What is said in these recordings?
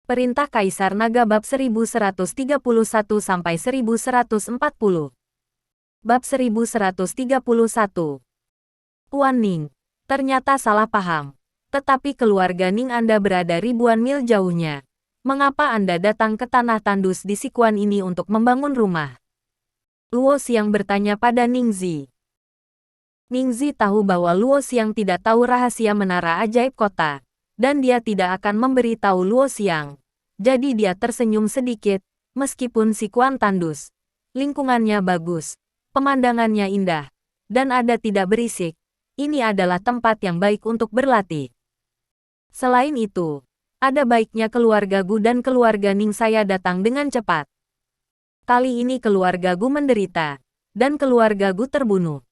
Perintah Kaisar Naga bab 1131-1140. Bab 1131. Tuan Ning, ternyata salah paham. Tetapi keluarga Ning Anda berada ribuan mil jauhnya. Mengapa Anda datang ke tanah tandus di Sichuan ini untuk membangun rumah? Luo Xiang bertanya pada Ningzi. Ningzi tahu bahwa Luo Xiang tidak tahu rahasia menara ajaib kota, dan dia tidak akan memberitahu Luo Xiang. Jadi dia tersenyum sedikit, meskipun Sichuan tandus. Lingkungannya bagus, pemandangannya indah, dan ada tidak berisik. Ini adalah tempat yang baik untuk berlatih. Selain itu, ada baiknya keluarga Gu dan keluarga Ning saya datang dengan cepat. Kali ini keluarga Gu menderita, dan keluarga Gu terbunuh.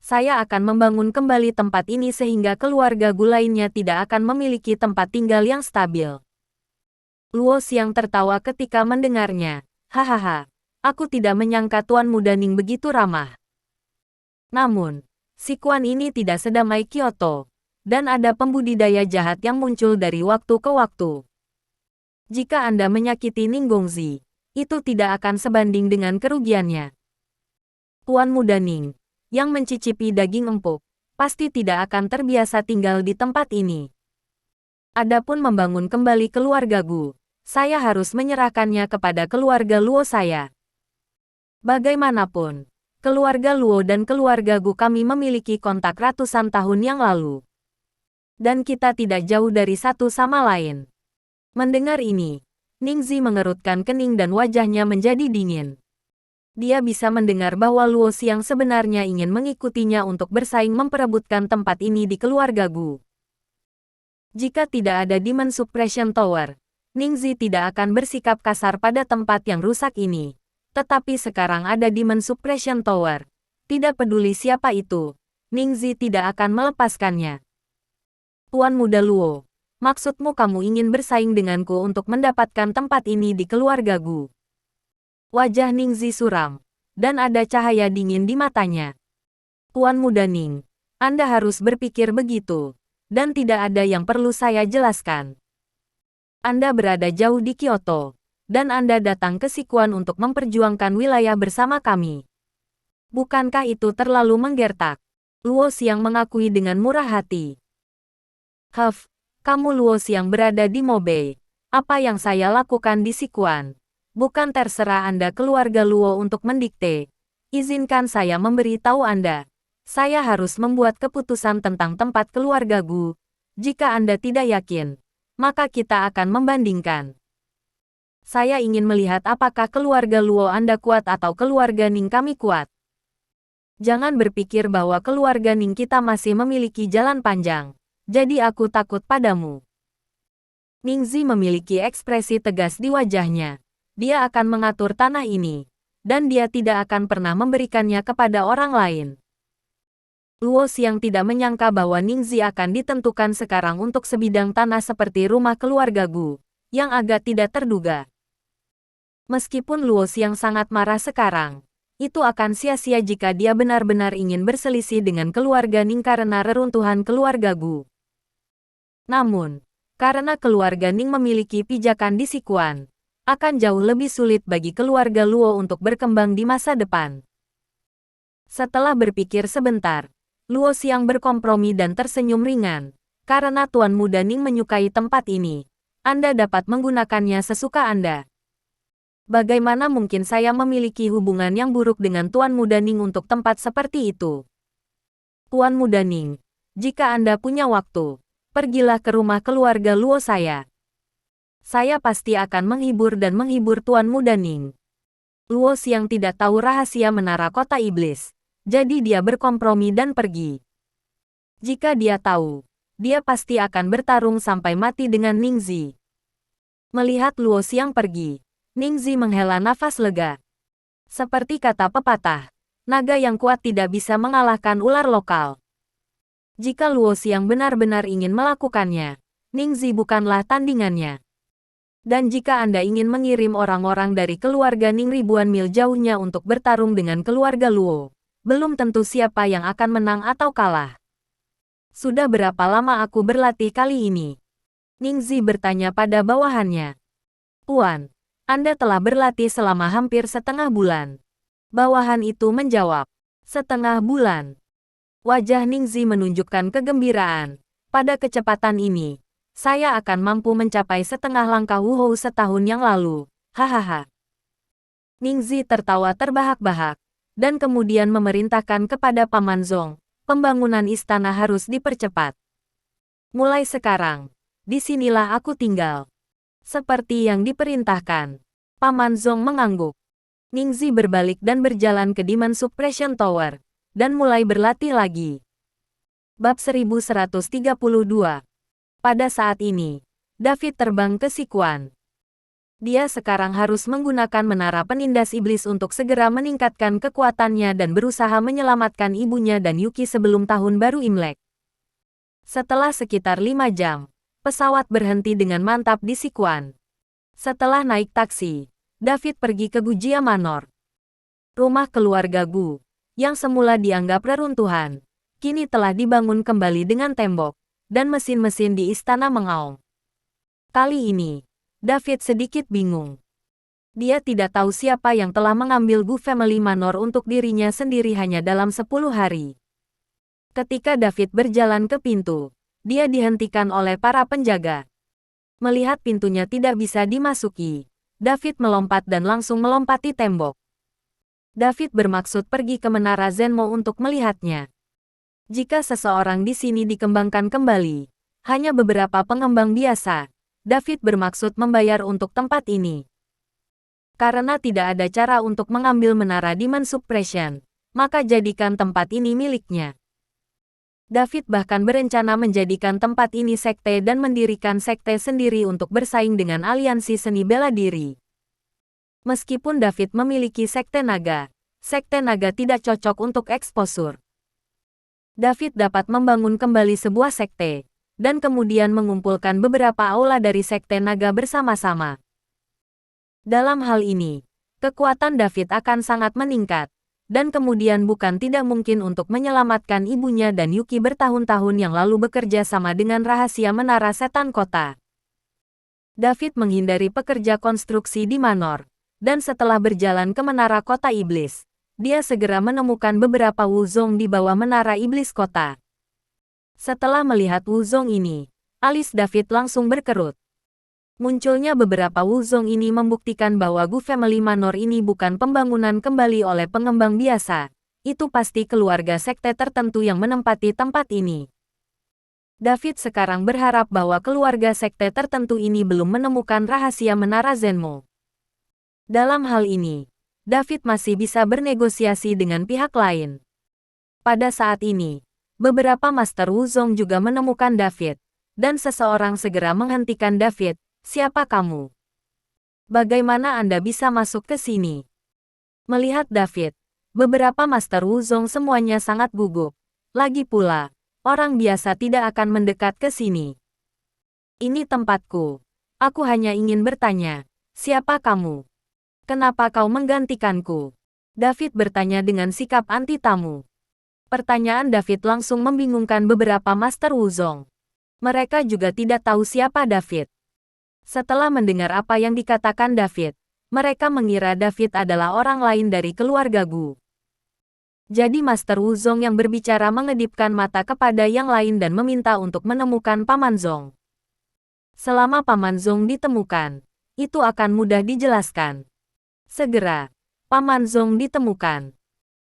Saya akan membangun kembali tempat ini sehingga keluarga Gu lainnya tidak akan memiliki tempat tinggal yang stabil. Luo Xiang tertawa ketika mendengarnya. Hahaha, aku tidak menyangka Tuan Muda Ning begitu ramah. Namun, Sichuan ini tidak sedamai Kyoto, dan ada pembudidaya jahat yang muncul dari waktu ke waktu. Jika Anda menyakiti Ning Gongzi, itu tidak akan sebanding dengan kerugiannya. Tuan Muda Ning, yang mencicipi daging empuk, pasti tidak akan terbiasa tinggal di tempat ini. Adapun membangun kembali keluarga Gu, saya harus menyerahkannya kepada keluarga Luo saya. Bagaimanapun, keluarga Luo dan keluarga Gu kami memiliki kontak ratusan tahun yang lalu. Dan kita tidak jauh dari satu sama lain. Mendengar ini, Ningzi mengerutkan kening dan wajahnya menjadi dingin. Dia bisa mendengar bahwa Luo Xiang sebenarnya ingin mengikutinya untuk bersaing memperebutkan tempat ini di keluarga Gu. Jika tidak ada Demon Suppression Tower, Ningzi tidak akan bersikap kasar pada tempat yang rusak ini. Tetapi sekarang ada Demon Suppression Tower. Tidak peduli siapa itu, Ningzi tidak akan melepaskannya. Tuan Muda Luo, maksudmu kamu ingin bersaing denganku untuk mendapatkan tempat ini di keluarga Gu? Wajah Ningzi suram, dan ada cahaya dingin di matanya. Tuan Muda Ning, Anda harus berpikir begitu, dan tidak ada yang perlu saya jelaskan. Anda berada jauh di Kyoto, dan Anda datang ke Sichuan untuk memperjuangkan wilayah bersama kami. Bukankah itu terlalu menggertak? Luo Xiang mengakui dengan murah hati. Huff, kamu Luo Xiang berada di Mobei. Apa yang saya lakukan di Sichuan? Bukan terserah Anda keluarga Luo untuk mendikte. Izinkan saya memberitahu Anda. Saya harus membuat keputusan tentang tempat keluarga Gu. Jika Anda tidak yakin, maka kita akan membandingkan. Saya ingin melihat apakah keluarga Luo Anda kuat atau keluarga Ning kami kuat. Jangan berpikir bahwa keluarga Ning kita masih memiliki jalan panjang. Jadi aku takut padamu. Ningzi memiliki ekspresi tegas di wajahnya. Dia akan mengatur tanah ini, dan dia tidak akan pernah memberikannya kepada orang lain. Luo Xiang tidak menyangka bahwa Ningzi akan ditentukan sekarang untuk sebidang tanah seperti rumah keluarga Gu, yang agak tidak terduga. Meskipun Luo Xiang sangat marah sekarang, itu akan sia-sia jika dia benar-benar ingin berselisih dengan keluarga Ning karena reruntuhan keluarga Gu. Namun, karena keluarga Ning memiliki pijakan di Sichuan, akan jauh lebih sulit bagi keluarga Luo untuk berkembang di masa depan. Setelah berpikir sebentar, Luo Xiang berkompromi dan tersenyum ringan. Karena Tuan Muda Ning menyukai tempat ini, Anda dapat menggunakannya sesuka Anda. Bagaimana mungkin saya memiliki hubungan yang buruk dengan Tuan Muda Ning untuk tempat seperti itu? Tuan Muda Ning, jika Anda punya waktu, pergilah ke rumah keluarga Luo saya. Saya pasti akan menghibur dan menghibur Tuan Muda Ning. Luo Xiang tidak tahu rahasia menara kota iblis, jadi dia berkompromi dan pergi. Jika dia tahu, dia pasti akan bertarung sampai mati dengan Ningzi. Melihat Luo Xiang pergi, Ningzi menghela nafas lega. Seperti kata pepatah, naga yang kuat tidak bisa mengalahkan ular lokal. Jika Luo Xiang benar-benar ingin melakukannya, Ningzi bukanlah tandingannya. Dan jika Anda ingin mengirim orang-orang dari keluarga Ning ribuan mil jauhnya untuk bertarung dengan keluarga Luo, belum tentu siapa yang akan menang atau kalah. Sudah berapa lama aku berlatih kali ini? Ningzi bertanya pada bawahannya. Tuan, Anda telah berlatih selama hampir setengah bulan. Bawahan itu menjawab, setengah bulan. Wajah Ningxi menunjukkan kegembiraan. Pada kecepatan ini, saya akan mampu mencapai setengah langkah Wuhou setahun yang lalu. Hahaha. Ningxi tertawa terbahak-bahak, dan kemudian memerintahkan kepada Paman Zong, pembangunan istana harus dipercepat. Mulai sekarang, disinilah aku tinggal. Seperti yang diperintahkan. Paman Zong mengangguk. Ningxi berbalik dan berjalan ke Demon Suppression Tower, dan mulai berlatih lagi. Bab 1132. Pada saat ini, David terbang ke Sichuan. Dia sekarang harus menggunakan menara penindas iblis untuk segera meningkatkan kekuatannya dan berusaha menyelamatkan ibunya dan Yuki sebelum tahun baru Imlek. Setelah sekitar 5 jam, pesawat berhenti dengan mantap di Sichuan. Setelah naik taksi, David pergi ke Gujia Manor. Rumah keluarga Gu, yang semula dianggap reruntuhan, kini telah dibangun kembali dengan tembok, dan mesin-mesin di istana mengaum. Kali ini, David sedikit bingung. Dia tidak tahu siapa yang telah mengambil Gu Family Manor untuk dirinya sendiri hanya dalam 10 hari. Ketika David berjalan ke pintu, dia dihentikan oleh para penjaga. Melihat pintunya tidak bisa dimasuki, David melompat dan langsung melompati tembok. David bermaksud pergi ke Menara Zenmo untuk melihatnya. Jika seseorang di sini dikembangkan kembali, hanya beberapa pengembang biasa, David bermaksud membayar untuk tempat ini. Karena tidak ada cara untuk mengambil menara Demon Suppression, maka jadikan tempat ini miliknya. David bahkan berencana menjadikan tempat ini sekte dan mendirikan sekte sendiri untuk bersaing dengan aliansi seni bela diri. Meskipun David memiliki sekte naga tidak cocok untuk eksposur. David dapat membangun kembali sebuah sekte, dan kemudian mengumpulkan beberapa aula dari sekte naga bersama-sama. Dalam hal ini, kekuatan David akan sangat meningkat, dan kemudian bukan tidak mungkin untuk menyelamatkan ibunya dan Yuki bertahun-tahun yang lalu bekerja sama dengan rahasia Menara Setan Kota. David menghindari pekerja konstruksi di Manor, dan setelah berjalan ke Menara Kota Iblis, dia segera menemukan beberapa Wuzong di bawah Menara Iblis Kota. Setelah melihat Wuzong ini, alis David langsung berkerut. Munculnya beberapa Wuzong ini membuktikan bahwa Gu Family Manor ini bukan pembangunan kembali oleh pengembang biasa. Itu pasti keluarga sekte tertentu yang menempati tempat ini. David sekarang berharap bahwa keluarga sekte tertentu ini belum menemukan rahasia Menara Zenmo. Dalam hal ini, David masih bisa bernegosiasi dengan pihak lain. Pada saat ini, beberapa Master Wuzong juga menemukan David, dan seseorang segera menghentikan David. Siapa kamu? Bagaimana Anda bisa masuk ke sini? Melihat David, beberapa Master Wuzong semuanya sangat gugup. Lagi pula, orang biasa tidak akan mendekat ke sini. Ini tempatku. Aku hanya ingin bertanya, siapa kamu? Kenapa kau menggantikanku? David bertanya dengan sikap anti-tamu. Pertanyaan David langsung membingungkan beberapa Master Wuzong. Mereka juga tidak tahu siapa David. Setelah mendengar apa yang dikatakan David, mereka mengira David adalah orang lain dari keluarga Gu. Jadi Master Wuzong yang berbicara mengedipkan mata kepada yang lain dan meminta untuk menemukan Paman Zong. Selama Paman Zong ditemukan, itu akan mudah dijelaskan. Segera, Paman Zong ditemukan.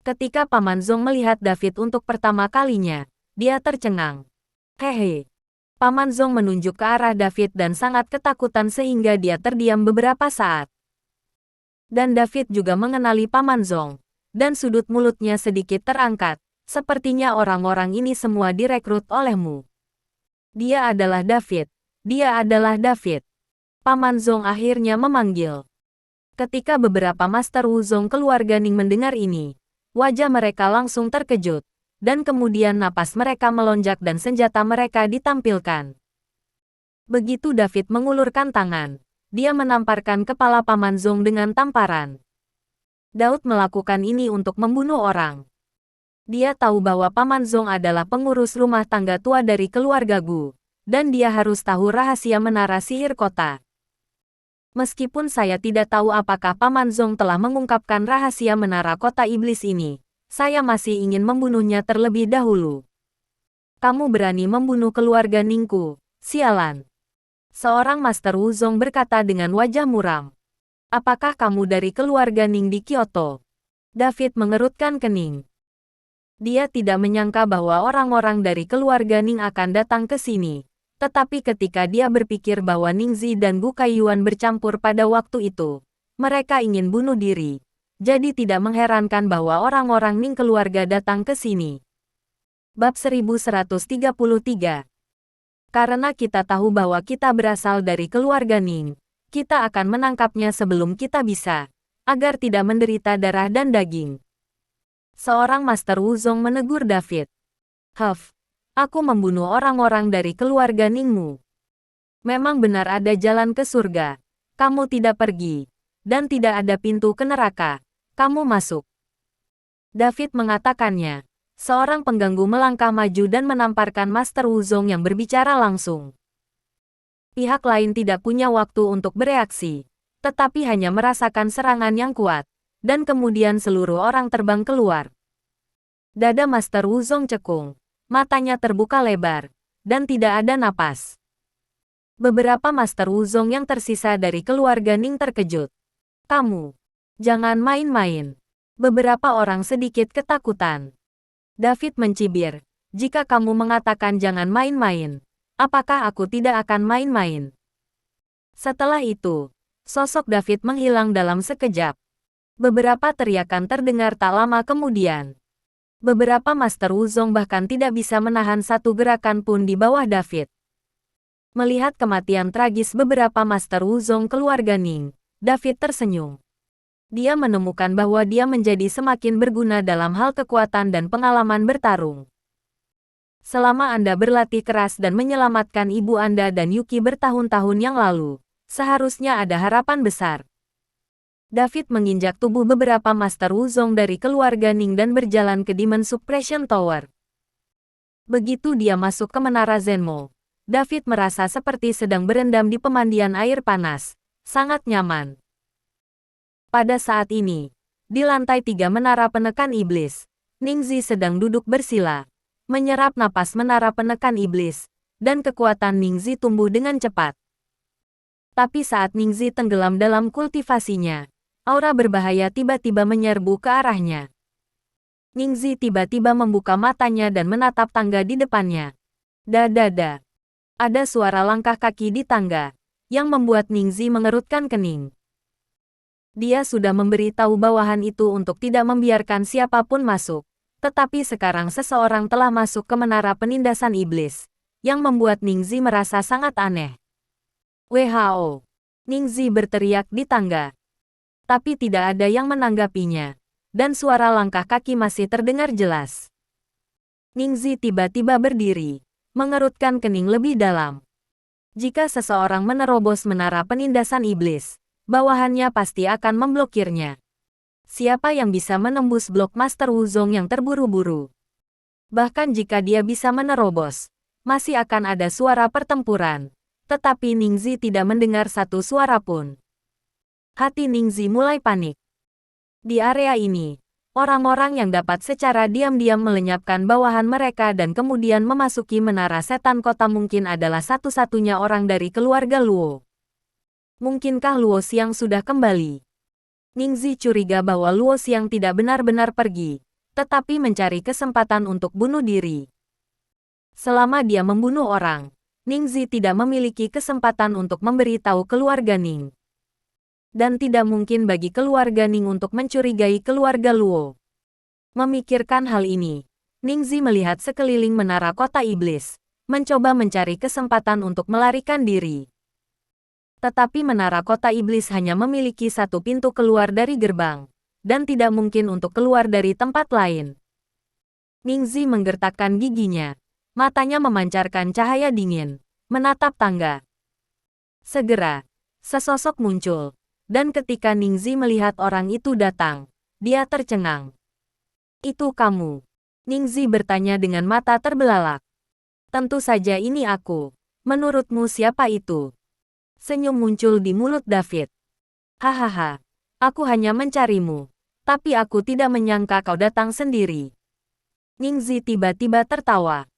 Ketika Paman Zong melihat David untuk pertama kalinya, dia tercengang. Hehe. Paman Zong menunjuk ke arah David dan sangat ketakutan sehingga dia terdiam beberapa saat. Dan David juga mengenali Paman Zong, dan sudut mulutnya sedikit terangkat. Sepertinya orang-orang ini semua direkrut olehmu. Dia adalah David. Dia adalah David. Paman Zong akhirnya memanggil. Ketika beberapa Master Wuzong keluarga Ning mendengar ini, wajah mereka langsung terkejut, dan kemudian napas mereka melonjak dan senjata mereka ditampilkan. Begitu David mengulurkan tangan, dia menamparkan kepala Paman Zong dengan tamparan. Daud melakukan ini untuk membunuh orang. Dia tahu bahwa Paman Zong adalah pengurus rumah tangga tua dari keluarga Gu, dan dia harus tahu rahasia menara sihir kota. Meskipun saya tidak tahu apakah Paman Zong telah mengungkapkan rahasia menara kota iblis ini, saya masih ingin membunuhnya terlebih dahulu. Kamu berani membunuh keluarga Ningku, sialan. Seorang Master Wu Zong berkata dengan wajah muram. Apakah kamu dari keluarga Ning di Kyoto? David mengerutkan kening. Dia tidak menyangka bahwa orang-orang dari keluarga Ning akan datang ke sini. Tetapi ketika dia berpikir bahwa Ningzi dan Gu Kaiyuan bercampur pada waktu itu, mereka ingin bunuh diri. Jadi tidak mengherankan bahwa orang-orang Ning keluarga datang ke sini. Bab 1133. Karena kita tahu bahwa kita berasal dari keluarga Ning, kita akan menangkapnya sebelum kita bisa, agar tidak menderita darah dan daging. Seorang Master Wu Zong menegur David. Huff. Aku membunuh orang-orang dari keluarga Ningmu. Memang benar ada jalan ke surga. Kamu tidak pergi. Dan tidak ada pintu ke neraka. Kamu masuk. David mengatakannya. Seorang pengganggu melangkah maju dan menamparkan Master Wu Zong yang berbicara langsung. Pihak lain tidak punya waktu untuk bereaksi. Tetapi hanya merasakan serangan yang kuat. Dan kemudian seluruh orang terbang keluar. Dada Master Wu Zong cekung. Matanya terbuka lebar, dan tidak ada napas. Beberapa Master Wu Zong yang tersisa dari keluarga Ning terkejut. Kamu, jangan main-main. Beberapa orang sedikit ketakutan. David mencibir, jika kamu mengatakan jangan main-main, apakah aku tidak akan main-main? Setelah itu, sosok David menghilang dalam sekejap. Beberapa teriakan terdengar tak lama kemudian. Beberapa Master Wu Zong bahkan tidak bisa menahan satu gerakan pun di bawah David. Melihat kematian tragis beberapa Master Wu Zong keluarga Ning, David tersenyum. Dia menemukan bahwa dia menjadi semakin berguna dalam hal kekuatan dan pengalaman bertarung. Selama Anda berlatih keras dan menyelamatkan ibu Anda dan Yuki bertahun-tahun yang lalu, seharusnya ada harapan besar. David menginjak tubuh beberapa Master Wu Zong dari keluarga Ning dan berjalan ke Demon Suppression Tower. Begitu dia masuk ke Menara Zenmo, David merasa seperti sedang berendam di pemandian air panas, sangat nyaman. Pada saat ini, di lantai 3 Menara Penekan Iblis, Ningzi sedang duduk bersila, menyerap napas Menara Penekan Iblis, dan kekuatan Ningzi tumbuh dengan cepat. Tapi saat Ningzi tenggelam dalam kultivasinya, aura berbahaya tiba-tiba menyerbu ke arahnya. Ningzi tiba-tiba membuka matanya dan menatap tangga di depannya. Dadada. Ada suara langkah kaki di tangga, yang membuat Ningzi mengerutkan kening. Dia sudah memberi tahu bawahan itu untuk tidak membiarkan siapapun masuk. Tetapi sekarang seseorang telah masuk ke Menara Penindasan Iblis, yang membuat Ningzi merasa sangat aneh. WHO. Ningzi berteriak di tangga. Tapi tidak ada yang menanggapinya, dan suara langkah kaki masih terdengar jelas. Ningzi tiba-tiba berdiri, mengerutkan kening lebih dalam. Jika seseorang menerobos Menara Penindasan Iblis, bawahannya pasti akan memblokirnya. Siapa yang bisa menembus blok Master Wu Zong yang terburu-buru? Bahkan jika dia bisa menerobos, masih akan ada suara pertempuran. Tetapi Ningzi tidak mendengar satu suara pun. Hati Ningzi mulai panik. Di area ini, orang-orang yang dapat secara diam-diam melenyapkan bawahan mereka dan kemudian memasuki Menara Setan Kota mungkin adalah satu-satunya orang dari keluarga Luo. Mungkinkah Luo Xiang sudah kembali? Ningzi curiga bahwa Luo Xiang tidak benar-benar pergi, tetapi mencari kesempatan untuk bunuh diri. Selama dia membunuh orang, Ningzi tidak memiliki kesempatan untuk memberitahu keluarga Ning. Dan tidak mungkin bagi keluarga Ning untuk mencurigai keluarga Luo. Memikirkan hal ini, Ningzi melihat sekeliling Menara Kota Iblis, mencoba mencari kesempatan untuk melarikan diri. Tetapi Menara Kota Iblis hanya memiliki satu pintu keluar dari gerbang, dan tidak mungkin untuk keluar dari tempat lain. Ningzi menggertakkan giginya, matanya memancarkan cahaya dingin, menatap tangga. Segera, sesosok muncul. Dan ketika Ningzi melihat orang itu datang, dia tercengang. Itu kamu? Ningzi bertanya dengan mata terbelalak. Tentu saja ini aku. Menurutmu siapa itu? Senyum muncul di mulut David. Hahaha, aku hanya mencarimu. Tapi aku tidak menyangka kau datang sendiri. Ningzi tiba-tiba tertawa.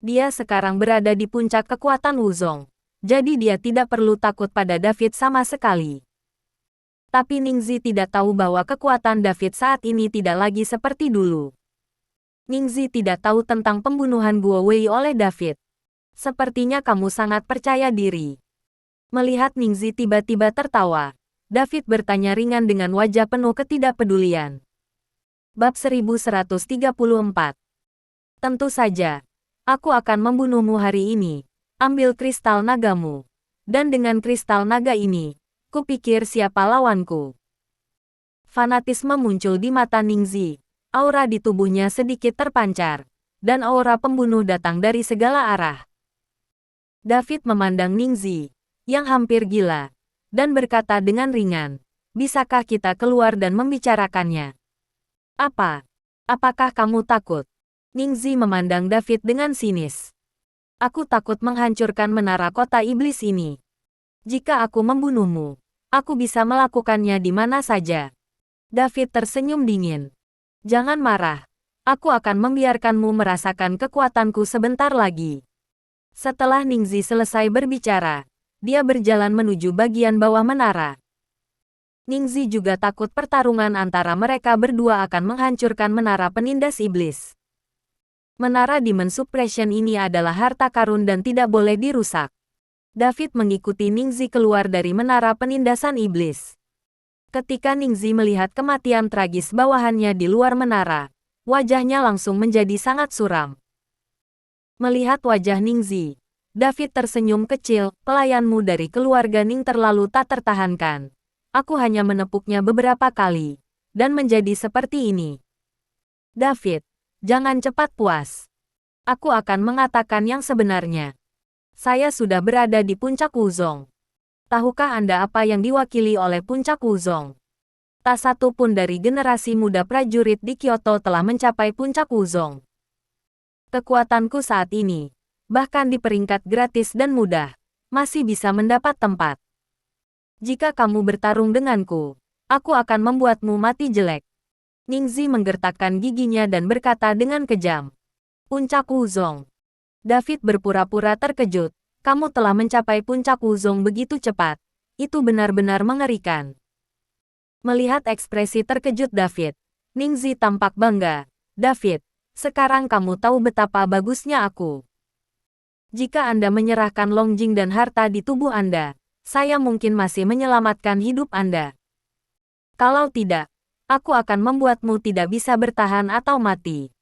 Dia sekarang berada di puncak kekuatan Wuzong. Jadi dia tidak perlu takut pada David sama sekali. Tapi Ningzi tidak tahu bahwa kekuatan David saat ini tidak lagi seperti dulu. Ningzi tidak tahu tentang pembunuhan Guo Wei oleh David. Sepertinya kamu sangat percaya diri. Melihat Ningzi tiba-tiba tertawa, David bertanya ringan dengan wajah penuh ketidakpedulian. Bab 1134. Tentu saja. Aku akan membunuhmu hari ini. Ambil kristal nagamu. Dan dengan kristal naga ini, kupikir siapa lawanku. Fanatisme muncul di mata Ningzi. Aura di tubuhnya sedikit terpancar. Dan aura pembunuh datang dari segala arah. David memandang Ningzi, yang hampir gila, dan berkata dengan ringan, bisakah kita keluar dan membicarakannya? Apa? Apakah kamu takut? Ningzi memandang David dengan sinis. Aku takut menghancurkan menara kota iblis ini. Jika aku membunuhmu, aku bisa melakukannya di mana saja. David tersenyum dingin. Jangan marah. Aku akan membiarkanmu merasakan kekuatanku sebentar lagi. Setelah Ningzi selesai berbicara, dia berjalan menuju bagian bawah menara. Ningzi juga takut pertarungan antara mereka berdua akan menghancurkan menara penindas iblis. Menara Demon Suppression ini adalah harta karun dan tidak boleh dirusak. David mengikuti Ningzi keluar dari menara penindasan iblis. Ketika Ningzi melihat kematian tragis bawahannya di luar menara, wajahnya langsung menjadi sangat suram. Melihat wajah Ningzi, David tersenyum kecil, pelayanmu dari keluarga Ning terlalu tak tertahankan. Aku hanya menepuknya beberapa kali, dan menjadi seperti ini. David, jangan cepat puas. Aku akan mengatakan yang sebenarnya. Saya sudah berada di puncak Wuzong. Tahukah Anda apa yang diwakili oleh puncak Wuzong? Tak satu pun dari generasi muda prajurit di Kyoto telah mencapai puncak Wuzong. Kekuatanku saat ini, bahkan di peringkat gratis dan mudah, masih bisa mendapat tempat. Jika kamu bertarung denganku, aku akan membuatmu mati jelek. Ningzi menggertakkan giginya dan berkata dengan kejam. Puncak Wuzong. David berpura-pura terkejut. Kamu telah mencapai puncak Wuzong begitu cepat. Itu benar-benar mengerikan. Melihat ekspresi terkejut David, Ningzi tampak bangga. David, sekarang kamu tahu betapa bagusnya aku. Jika Anda menyerahkan Longjing dan harta di tubuh Anda, saya mungkin masih menyelamatkan hidup Anda. Kalau tidak, aku akan membuatmu tidak bisa bertahan atau mati.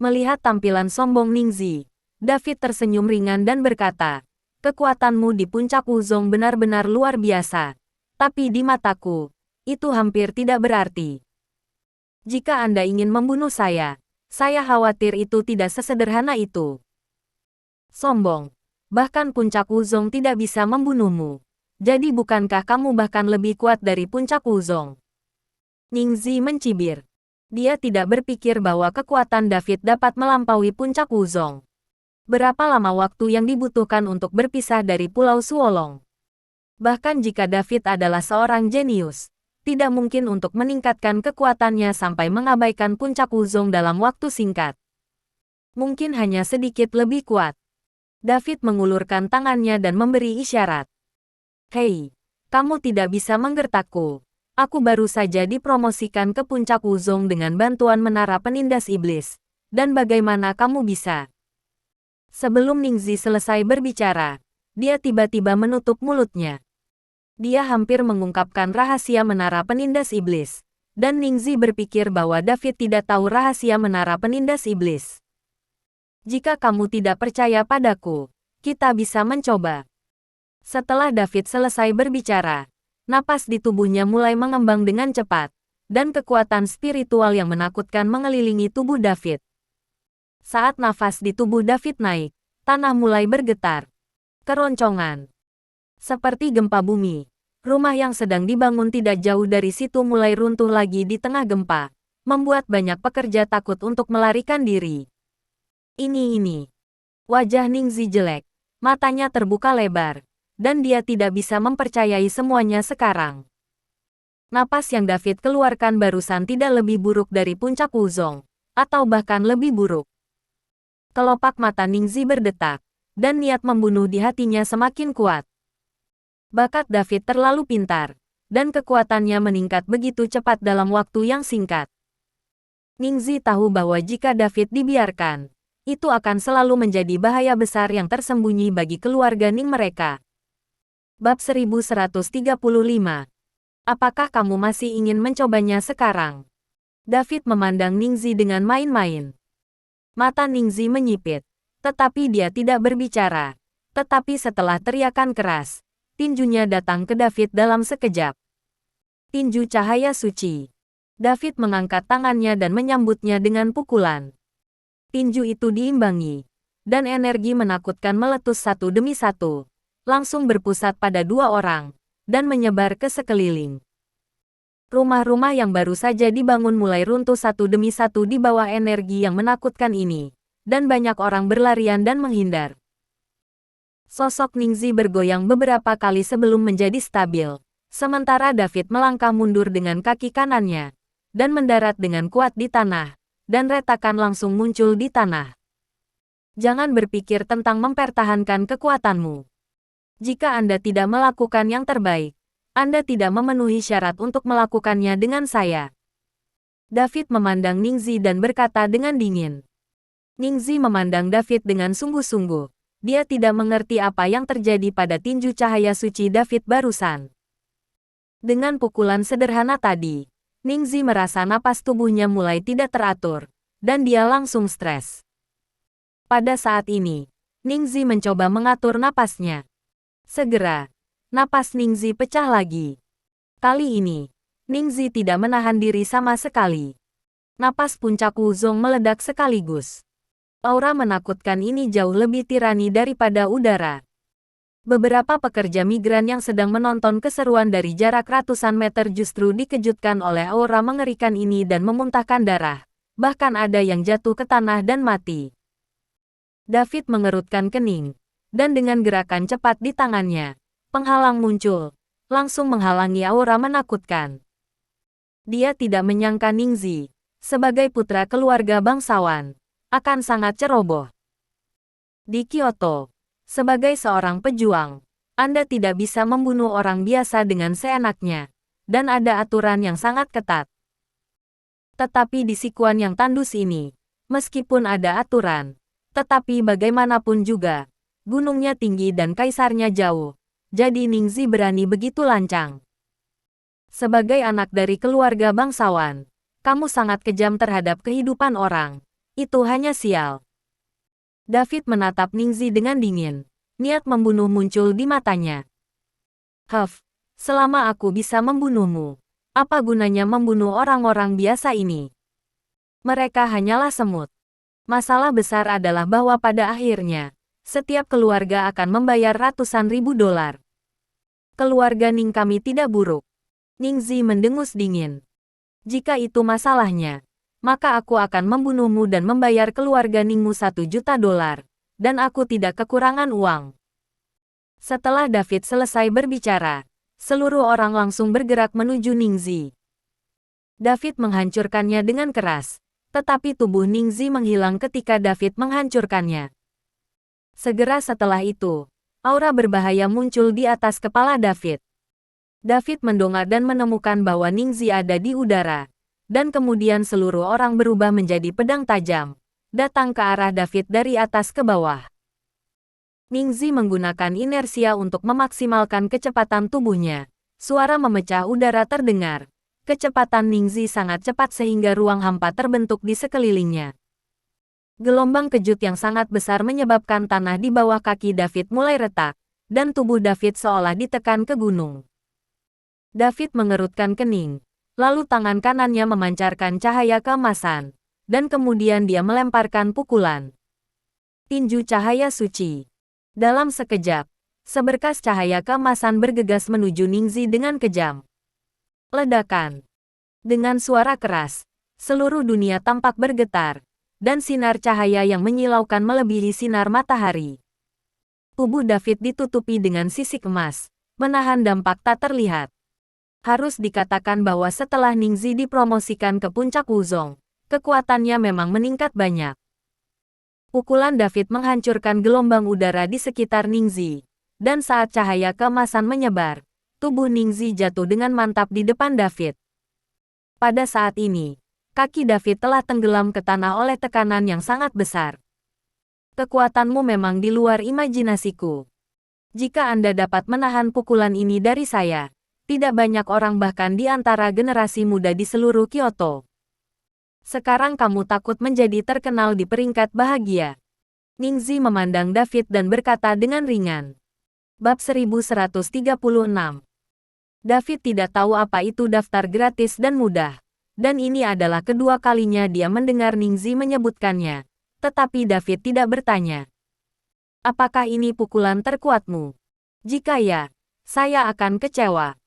Melihat tampilan sombong Ningzi, David tersenyum ringan dan berkata, kekuatanmu di puncak Wuzong benar-benar luar biasa. Tapi di mataku, itu hampir tidak berarti. Jika Anda ingin membunuh saya khawatir itu tidak sesederhana itu. Sombong. Bahkan puncak Wuzong tidak bisa membunuhmu. Jadi bukankah kamu bahkan lebih kuat dari puncak Wuzong? Ningzi mencibir. Dia tidak berpikir bahwa kekuatan David dapat melampaui puncak Wuzong. Berapa lama waktu yang dibutuhkan untuk berpisah dari Pulau Suolong? Bahkan jika David adalah seorang jenius, tidak mungkin untuk meningkatkan kekuatannya sampai mengabaikan puncak Wuzong dalam waktu singkat. Mungkin hanya sedikit lebih kuat. David mengulurkan tangannya dan memberi isyarat. Hei, kamu tidak bisa menggertakku. Aku baru saja dipromosikan ke puncak Wuzong dengan bantuan menara penindas iblis. Dan bagaimana kamu bisa? Sebelum Ningzi selesai berbicara, dia tiba-tiba menutup mulutnya. Dia hampir mengungkapkan rahasia menara penindas iblis. Dan Ningzi berpikir bahwa David tidak tahu rahasia menara penindas iblis. Jika kamu tidak percaya padaku, kita bisa mencoba. Setelah David selesai berbicara, napas di tubuhnya mulai mengembang dengan cepat, dan kekuatan spiritual yang menakutkan mengelilingi tubuh David. Saat nafas di tubuh David naik, tanah mulai bergetar. Keroncongan. Seperti gempa bumi, rumah yang sedang dibangun tidak jauh dari situ mulai runtuh lagi di tengah gempa, membuat banyak pekerja takut untuk melarikan diri. Ini. Wajah Ningzi jelek. Matanya terbuka lebar. dan dia tidak bisa mempercayai semuanya sekarang. Napas yang David keluarkan barusan tidak lebih buruk dari puncak Wuzong, atau bahkan lebih buruk. Kelopak mata Ningzi berdetak, dan niat membunuh di hatinya semakin kuat. Bakat David terlalu pintar, dan kekuatannya meningkat begitu cepat dalam waktu yang singkat. Ningzi tahu bahwa jika David dibiarkan, itu akan selalu menjadi bahaya besar yang tersembunyi bagi keluarga Ning mereka. Bab 1135. Apakah kamu masih ingin mencobanya sekarang? David memandang Ningzi dengan main-main. Mata Ningzi menyipit, tetapi dia tidak berbicara. Tetapi setelah teriakan keras, tinjunya datang ke David dalam sekejap. Tinju cahaya suci. David mengangkat tangannya dan menyambutnya dengan pukulan. Tinju itu diimbangi, dan energi menakutkan meletus satu demi satu, langsung berpusat pada dua orang, dan menyebar ke sekeliling. Rumah-rumah yang baru saja dibangun mulai runtuh satu demi satu di bawah energi yang menakutkan ini, dan banyak orang berlarian dan menghindar. Sosok Ningzi bergoyang beberapa kali sebelum menjadi stabil, sementara David melangkah mundur dengan kaki kanannya, dan mendarat dengan kuat di tanah, dan retakan langsung muncul di tanah. Jangan berpikir tentang mempertahankan kekuatanmu. Jika Anda tidak melakukan yang terbaik, Anda tidak memenuhi syarat untuk melakukannya dengan saya. David memandang Ningzi dan berkata dengan dingin. Ningzi memandang David dengan sungguh-sungguh. Dia tidak mengerti apa yang terjadi pada tinju cahaya suci David barusan. Dengan pukulan sederhana tadi, Ningzi merasa napas tubuhnya mulai tidak teratur, dan dia langsung stres. Pada saat ini, Ningzi mencoba mengatur napasnya. Segera, napas Ningzi pecah lagi. Kali ini, Ningzi tidak menahan diri sama sekali. Napas puncak Wuzong meledak sekaligus. Aura menakutkan ini jauh lebih tirani daripada udara. Beberapa pekerja migran yang sedang menonton keseruan dari jarak ratusan meter justru dikejutkan oleh aura mengerikan ini dan memuntahkan darah. Bahkan ada yang jatuh ke tanah dan mati. David mengerutkan kening, dan dengan gerakan cepat di tangannya, penghalang muncul, langsung menghalangi aura menakutkan. Dia tidak menyangka Ningzi, sebagai putra keluarga bangsawan, akan sangat ceroboh. Di Kyoto, sebagai seorang pejuang, Anda tidak bisa membunuh orang biasa dengan seenaknya, dan ada aturan yang sangat ketat. Tetapi di Sichuan yang tandus ini, meskipun ada aturan, tetapi bagaimanapun juga, gunungnya tinggi dan kaisarnya jauh, jadi Ningzi berani begitu lancang. Sebagai anak dari keluarga bangsawan, kamu sangat kejam terhadap kehidupan orang. Itu hanya sial. David menatap Ningzi dengan dingin. Niat membunuh muncul di matanya. Selama aku bisa membunuhmu, apa gunanya membunuh orang-orang biasa ini? Mereka hanyalah semut. Masalah besar adalah bahwa pada akhirnya, setiap keluarga akan membayar ratusan ribu dolar. Keluarga Ning kami tidak buruk. Ningzi mendengus dingin. Jika itu masalahnya, maka aku akan membunuhmu dan membayar keluarga Ningmu 1 juta dolar, dan aku tidak kekurangan uang. Setelah David selesai berbicara, seluruh orang langsung bergerak menuju Ningzi. David menghancurkannya dengan keras, tetapi tubuh Ningzi menghilang ketika David menghancurkannya. Segera setelah itu, aura berbahaya muncul di atas kepala David. David mendongak dan menemukan bahwa Ningzi ada di udara. Dan kemudian seluruh orang berubah menjadi pedang tajam, datang ke arah David dari atas ke bawah. Ningzi menggunakan inersia untuk memaksimalkan kecepatan tubuhnya. Suara memecah udara terdengar. Kecepatan Ningzi sangat cepat sehingga ruang hampa terbentuk di sekelilingnya. Gelombang kejut yang sangat besar menyebabkan tanah di bawah kaki David mulai retak, dan tubuh David seolah ditekan ke gunung. David mengerutkan kening. Lalu tangan kanannya memancarkan cahaya keemasan, dan kemudian dia melemparkan pukulan. Tinju cahaya suci. Dalam sekejap, seberkas cahaya keemasan bergegas menuju Ningzi dengan kejam. Ledakan. Dengan suara keras, seluruh dunia tampak bergetar, dan sinar cahaya yang menyilaukan melebihi sinar matahari. Tubuh David ditutupi dengan sisik emas, menahan dampak tak terlihat. Harus dikatakan bahwa setelah Ningzi dipromosikan ke puncak Wuzong, kekuatannya memang meningkat banyak. Pukulan David menghancurkan gelombang udara di sekitar Ningzi, dan saat cahaya keemasan menyebar, tubuh Ningzi jatuh dengan mantap di depan David. Pada saat ini, kaki David telah tenggelam ke tanah oleh tekanan yang sangat besar. Kekuatanmu memang di luar imajinasiku. Jika Anda dapat menahan pukulan ini dari saya, tidak banyak orang bahkan di antara generasi muda di seluruh Kyoto. Sekarang kamu takut menjadi terkenal di peringkat bahagia. Ningzi memandang David dan berkata dengan ringan. Bab 1136. David tidak tahu apa itu daftar gratis dan mudah, dan ini adalah kedua kalinya dia mendengar Ningzi menyebutkannya. Tetapi David tidak bertanya. Apakah ini pukulan terkuatmu? Jika ya, saya akan kecewa.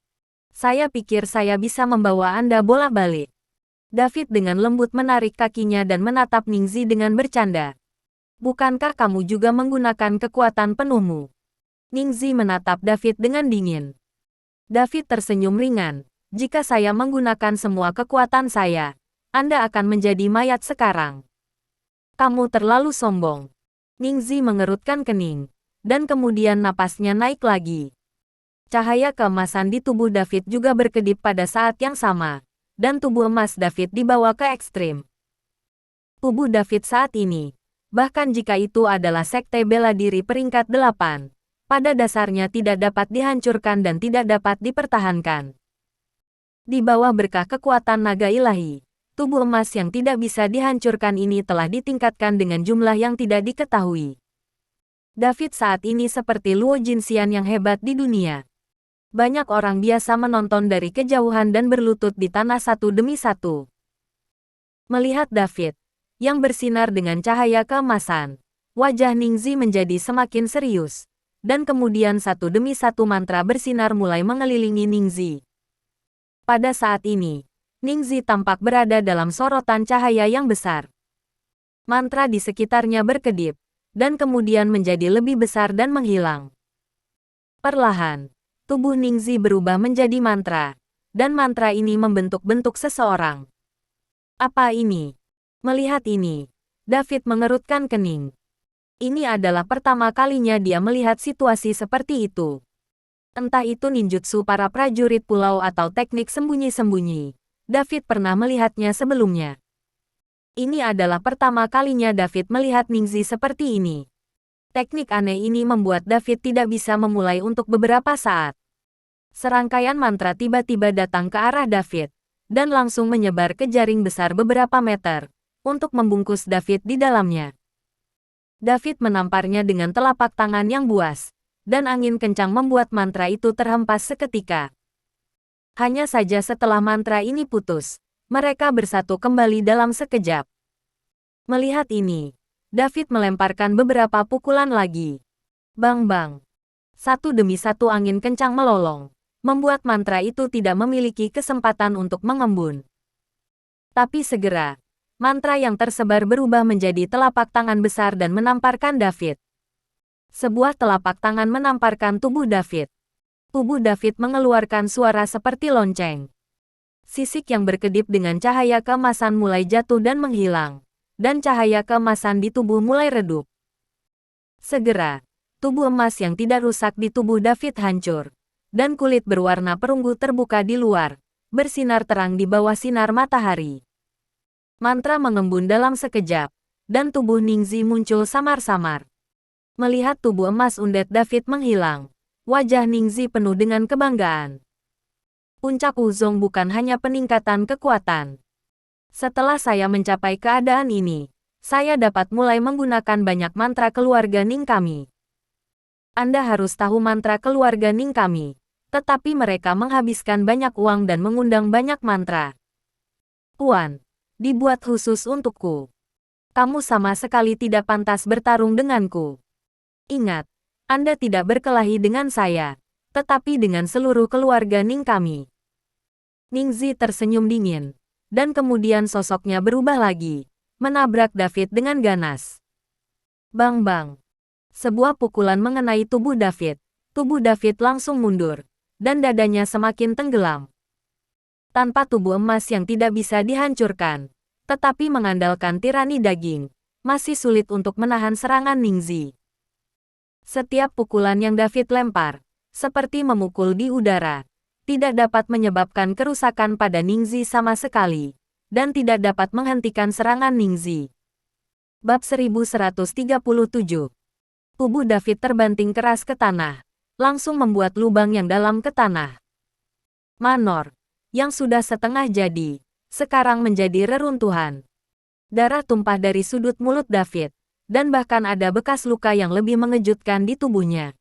Saya pikir saya bisa membawa Anda bolak-balik. David dengan lembut menarik kakinya dan menatap Ningzi dengan bercanda. Bukankah kamu juga menggunakan kekuatan penuhmu? Ningzi menatap David dengan dingin. David tersenyum ringan. Jika saya menggunakan semua kekuatan saya, Anda akan menjadi mayat sekarang. Kamu terlalu sombong. Ningzi mengerutkan kening, dan kemudian napasnya naik lagi. Cahaya keemasan di tubuh David juga berkedip pada saat yang sama, dan tubuh emas David dibawa ke ekstrim. Tubuh David saat ini, bahkan jika itu adalah sekte bela diri peringkat 8, pada dasarnya tidak dapat dihancurkan dan tidak dapat dipertahankan. Di bawah berkah kekuatan naga ilahi, tubuh emas yang tidak bisa dihancurkan ini telah ditingkatkan dengan jumlah yang tidak diketahui. David saat ini seperti Luo Jinxian yang hebat di dunia. Banyak orang biasa menonton dari kejauhan dan berlutut di tanah satu demi satu. Melihat David, yang bersinar dengan cahaya keemasan, wajah Ningzi menjadi semakin serius, dan kemudian satu demi satu mantra bersinar mulai mengelilingi Ningzi. Pada saat ini, Ningzi tampak berada dalam sorotan cahaya yang besar. Mantra di sekitarnya berkedip, dan kemudian menjadi lebih besar dan menghilang. Perlahan, tubuh Ningzi berubah menjadi mantra, dan mantra ini membentuk-bentuk seseorang. Apa ini? Melihat ini, David mengerutkan kening. Ini adalah pertama kalinya dia melihat situasi seperti itu. Entah itu ninjutsu para prajurit pulau atau teknik sembunyi-sembunyi. David pernah melihatnya sebelumnya. Ini adalah pertama kalinya David melihat Ningzi seperti ini. Teknik aneh ini membuat David tidak bisa memulai untuk beberapa saat. Serangkaian mantra tiba-tiba datang ke arah David, dan langsung menyebar ke jaring besar beberapa meter, untuk membungkus David di dalamnya. David menamparnya dengan telapak tangan yang buas, dan angin kencang membuat mantra itu terhempas seketika. Hanya saja setelah mantra ini putus, mereka bersatu kembali dalam sekejap. Melihat ini, David melemparkan beberapa pukulan lagi. Bang-bang. Satu demi satu angin kencang melolong, membuat mantra itu tidak memiliki kesempatan untuk mengembun. Tapi segera, mantra yang tersebar berubah menjadi telapak tangan besar dan menamparkan David. Sebuah telapak tangan menamparkan tubuh David. Tubuh David mengeluarkan suara seperti lonceng. Sisik yang berkedip dengan cahaya keemasan mulai jatuh dan menghilang, dan cahaya keemasan di tubuh mulai redup. Segera, tubuh emas yang tidak rusak di tubuh David hancur, dan kulit berwarna perunggu terbuka di luar, bersinar terang di bawah sinar matahari. Mantra mengembun dalam sekejap, dan tubuh Ningzi muncul samar-samar. Melihat tubuh emas undet David menghilang, wajah Ningzi penuh dengan kebanggaan. Puncak Wuzong bukan hanya peningkatan kekuatan. Setelah saya mencapai keadaan ini, saya dapat mulai menggunakan banyak mantra keluarga Ning kami. Anda harus tahu mantra keluarga Ning kami, tetapi mereka menghabiskan banyak uang dan mengundang banyak mantra. Tuan, dibuat khusus untukku. Kamu sama sekali tidak pantas bertarung denganku. Ingat, Anda tidak berkelahi dengan saya, tetapi dengan seluruh keluarga Ning kami. Ningzi tersenyum dingin, dan kemudian sosoknya berubah lagi, menabrak David dengan ganas. Bang-bang. Sebuah pukulan mengenai tubuh David. Tubuh David langsung mundur, dan dadanya semakin tenggelam. Tanpa tubuh emas yang tidak bisa dihancurkan, tetapi mengandalkan tirani daging, masih sulit untuk menahan serangan Ningxi. Setiap pukulan yang David lempar, seperti memukul di udara, tidak dapat menyebabkan kerusakan pada Ningxi sama sekali, dan tidak dapat menghentikan serangan Ningxi. Bab 1137. Tubuh David terbanting keras ke tanah, langsung membuat lubang yang dalam ke tanah. Manor, yang sudah setengah jadi, sekarang menjadi reruntuhan. Darah tumpah dari sudut mulut David, dan bahkan ada bekas luka yang lebih mengejutkan di tubuhnya.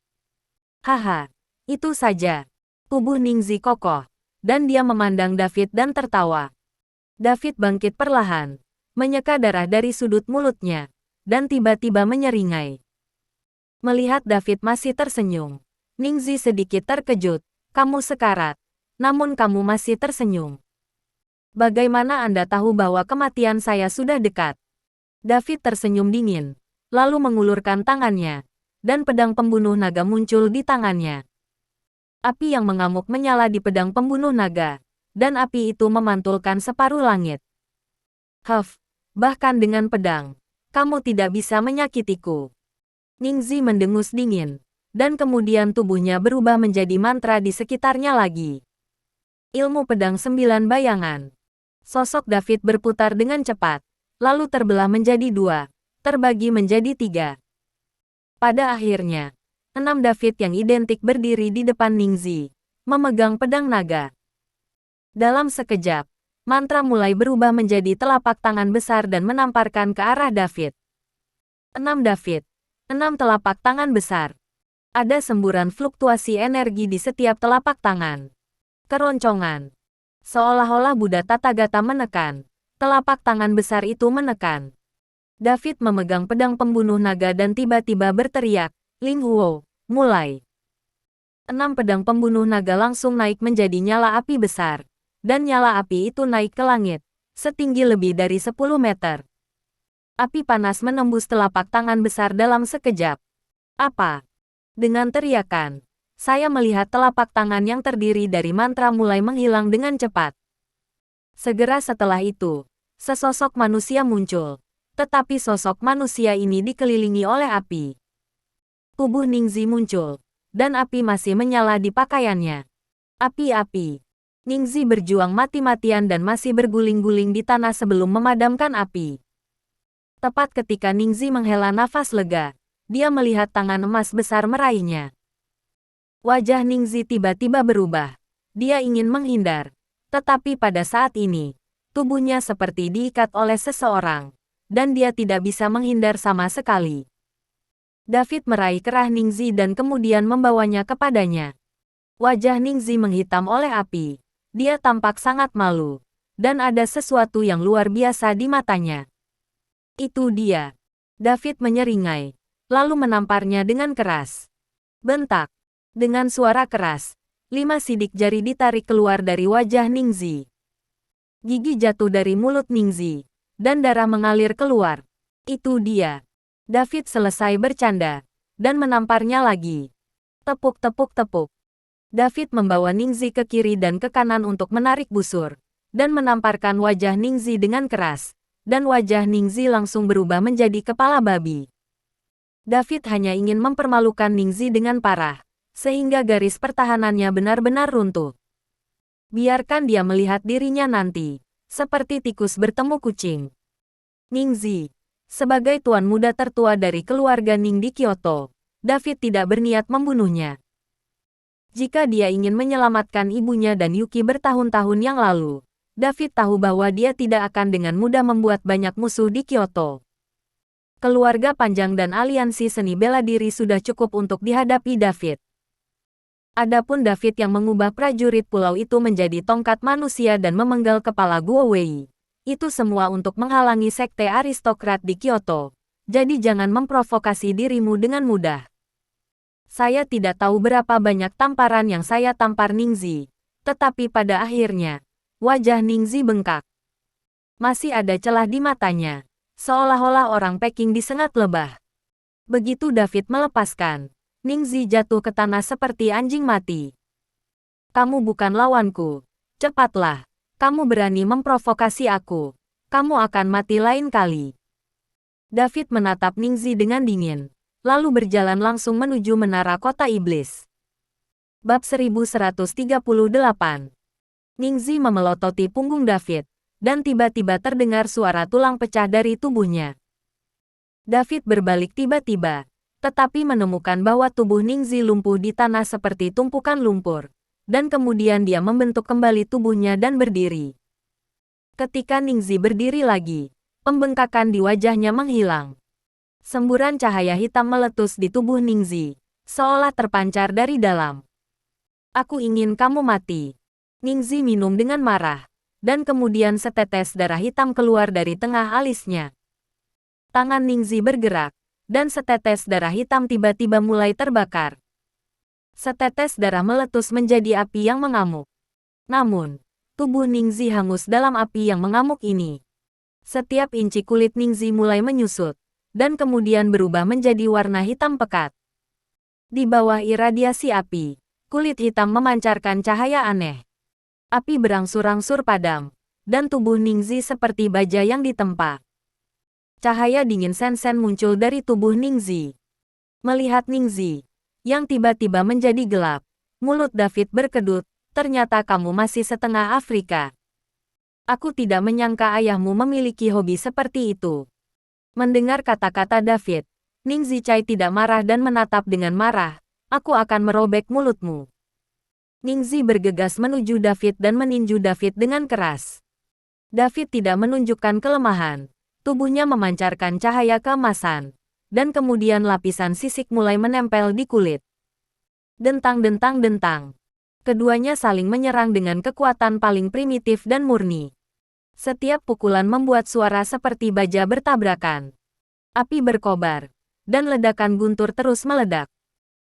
Haha, itu saja. Tubuh Ningxi kokoh, dan dia memandang David dan tertawa. David bangkit perlahan, menyeka darah dari sudut mulutnya, dan tiba-tiba menyeringai. Melihat David masih tersenyum, Ningxi sedikit terkejut. Kamu sekarat, namun kamu masih tersenyum. Bagaimana Anda tahu bahwa kematian saya sudah dekat? David tersenyum dingin, lalu mengulurkan tangannya, dan pedang pembunuh naga muncul di tangannya. Api yang mengamuk menyala di pedang pembunuh naga, dan api itu memantulkan separuh langit. Huff, bahkan dengan pedang, kamu tidak bisa menyakitiku. Ningxi mendengus dingin, dan kemudian tubuhnya berubah menjadi mantra di sekitarnya lagi. Ilmu pedang 9 bayangan. Sosok David berputar dengan cepat, lalu terbelah menjadi 2, terbagi menjadi 3. Pada akhirnya, 6 David yang identik berdiri di depan Ningxi, memegang pedang naga. Dalam sekejap, mantra mulai berubah menjadi telapak tangan besar dan menamparkan ke arah David. 6 David, 6 telapak tangan besar. Ada semburan fluktuasi energi di setiap telapak tangan. Keroncongan. Seolah-olah Buddha Tathagata menekan. Telapak tangan besar itu menekan. David memegang pedang pembunuh naga dan tiba-tiba berteriak, Ling Huo, mulai. 6 pedang pembunuh naga langsung naik menjadi nyala api besar. Dan nyala api itu naik ke langit, setinggi lebih dari 10 meter. Api panas menembus telapak tangan besar dalam sekejap. Apa? Dengan teriakan, saya melihat telapak tangan yang terdiri dari mantra mulai menghilang dengan cepat. Segera setelah itu, sesosok manusia muncul. Tetapi sosok manusia ini dikelilingi oleh api. Tubuh Ningxi muncul, dan api masih menyala di pakaiannya. Api-api. Ningxi berjuang mati-matian dan masih berguling-guling di tanah sebelum memadamkan api. Tepat ketika Ningxi menghela nafas lega, dia melihat tangan emas besar meraihnya. Wajah Ningxi tiba-tiba berubah. Dia ingin menghindar. Tetapi pada saat ini, tubuhnya seperti diikat oleh seseorang, dan dia tidak bisa menghindar sama sekali. David meraih kerah Ningxi dan kemudian membawanya kepadanya. Wajah Ningxi menghitam oleh api. Dia tampak sangat malu, dan ada sesuatu yang luar biasa di matanya. Itu dia. David menyeringai, lalu menamparnya dengan keras. Bentak. Dengan suara keras, 5 sidik jari ditarik keluar dari wajah Ningxi. Gigi jatuh dari mulut Ningxi, dan darah mengalir keluar. Itu dia. David selesai bercanda, dan menamparnya lagi. Tepuk-tepuk-tepuk. David membawa Ningxi ke kiri dan ke kanan untuk menarik busur, dan menamparkan wajah Ningxi dengan keras, dan wajah Ningxi langsung berubah menjadi kepala babi. David hanya ingin mempermalukan Ningxi dengan parah, sehingga garis pertahanannya benar-benar runtuh. Biarkan dia melihat dirinya nanti, seperti tikus bertemu kucing. Ningxi. Sebagai tuan muda tertua dari keluarga Ning di Kyoto, David tidak berniat membunuhnya. Jika dia ingin menyelamatkan ibunya dan Yuki bertahun-tahun yang lalu, David tahu bahwa dia tidak akan dengan mudah membuat banyak musuh di Kyoto. Keluarga panjang dan aliansi seni bela diri sudah cukup untuk dihadapi David. Adapun David yang mengubah prajurit pulau itu menjadi tongkat manusia dan memenggal kepala Guo Wei. Itu semua untuk menghalangi sekte aristokrat di Kyoto. Jadi jangan memprovokasi dirimu dengan mudah. Saya tidak tahu berapa banyak tamparan yang saya tampar Ningxi. Tetapi pada akhirnya, wajah Ningxi bengkak. Masih ada celah di matanya. Seolah-olah orang Peking disengat lebah. Begitu David melepaskan, Ningzi jatuh ke tanah seperti anjing mati. Kamu bukan lawanku. Cepatlah. Kamu berani memprovokasi aku. Kamu akan mati lain kali. David menatap Ningzi dengan dingin, lalu berjalan langsung menuju menara kota iblis. Bab 1138. Ningzi memelototi punggung David, dan tiba-tiba terdengar suara tulang pecah dari tubuhnya. David berbalik tiba-tiba, tetapi menemukan bahwa tubuh Ningzi lumpuh di tanah seperti tumpukan lumpur, dan kemudian dia membentuk kembali tubuhnya dan berdiri. Ketika Ningzi berdiri lagi, pembengkakan di wajahnya menghilang. Semburan cahaya hitam meletus di tubuh Ningzi, seolah terpancar dari dalam. Aku ingin kamu mati. Ningzi minum dengan marah, dan kemudian setetes darah hitam keluar dari tengah alisnya. Tangan Ningzi bergerak, dan setetes darah hitam tiba-tiba mulai terbakar. Setetes darah meletus menjadi api yang mengamuk. Namun, tubuh Ningzi hangus dalam api yang mengamuk ini. Setiap inci kulit Ningzi mulai menyusut, dan kemudian berubah menjadi warna hitam pekat. Di bawah iradiasi api, kulit hitam memancarkan cahaya aneh. Api berangsur-angsur padam, dan tubuh Ningzi seperti baja yang ditempa. Cahaya dingin sen-sen muncul dari tubuh Ningzi. Melihat Ningzi, yang tiba-tiba menjadi gelap, mulut David berkedut. Ternyata kamu masih setengah Afrika. Aku tidak menyangka ayahmu memiliki hobi seperti itu. Mendengar kata-kata David, Ningzi Chai tidak marah dan menatap dengan marah. Aku akan merobek mulutmu. Ningzi bergegas menuju David dan meninju David dengan keras. David tidak menunjukkan kelemahan. Tubuhnya memancarkan cahaya keemasan. Dan kemudian lapisan sisik mulai menempel di kulit. Dentang-dentang-dentang. Keduanya saling menyerang dengan kekuatan paling primitif dan murni. Setiap pukulan membuat suara seperti baja bertabrakan. Api berkobar, dan ledakan guntur terus meledak.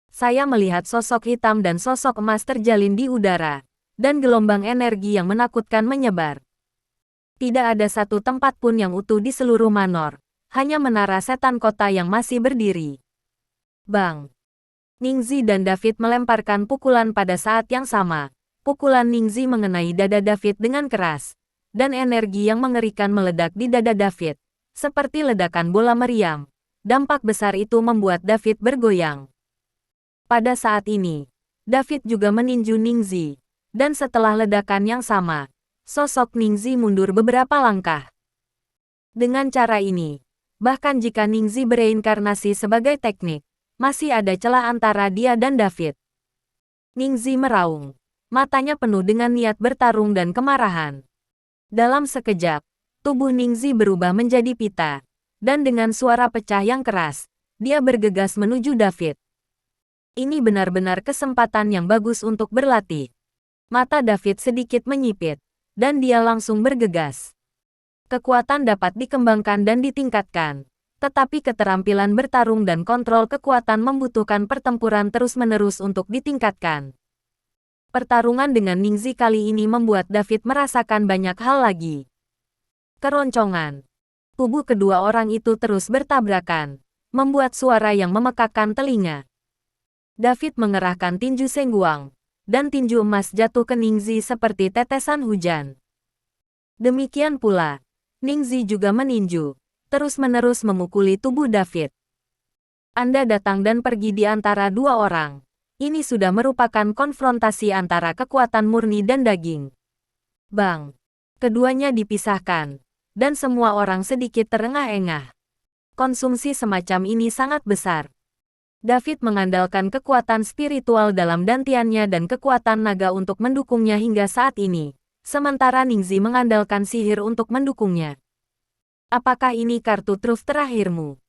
Saya melihat sosok hitam dan sosok emas terjalin di udara, dan gelombang energi yang menakutkan menyebar. Tidak ada satu tempat pun yang utuh di seluruh Manor, hanya menara setan kota yang masih berdiri. Bang! Ningzi dan David melemparkan pukulan pada saat yang sama. Pukulan Ningzi mengenai dada David dengan keras, dan energi yang mengerikan meledak di dada David, seperti ledakan bola meriam. Dampak besar itu membuat David bergoyang. Pada saat ini, David juga meninju Ningzi, dan setelah ledakan yang sama, sosok Ningzi mundur beberapa langkah. Dengan cara ini, bahkan jika Ningzi bereinkarnasi sebagai teknik, masih ada celah antara dia dan David. Ningzi meraung. Matanya penuh dengan niat bertarung dan kemarahan. Dalam sekejap, tubuh Ningzi berubah menjadi pita. Dan dengan suara pecah yang keras, dia bergegas menuju David. Ini benar-benar kesempatan yang bagus untuk berlatih. Mata David sedikit menyipit, dan dia langsung bergegas. Kekuatan dapat dikembangkan dan ditingkatkan. Tetapi keterampilan bertarung dan kontrol kekuatan membutuhkan pertempuran terus-menerus untuk ditingkatkan. Pertarungan dengan Ningzi kali ini membuat David merasakan banyak hal lagi. Keroncongan. Tubuh kedua orang itu terus bertabrakan, membuat suara yang memekakkan telinga. David mengerahkan tinju Sengguang, dan tinju emas jatuh ke Ningzi seperti tetesan hujan. Demikian pula, Ningzi juga meninju, terus-menerus memukuli tubuh David. Anda datang dan pergi di antara dua orang. Ini sudah merupakan konfrontasi antara kekuatan murni dan daging. Bang! Keduanya dipisahkan, dan semua orang sedikit terengah-engah. Konsumsi semacam ini sangat besar. David mengandalkan kekuatan spiritual dalam dantiannya dan kekuatan naga untuk mendukungnya hingga saat ini, sementara Ningzi mengandalkan sihir untuk mendukungnya. Apakah ini kartu truf terakhirmu?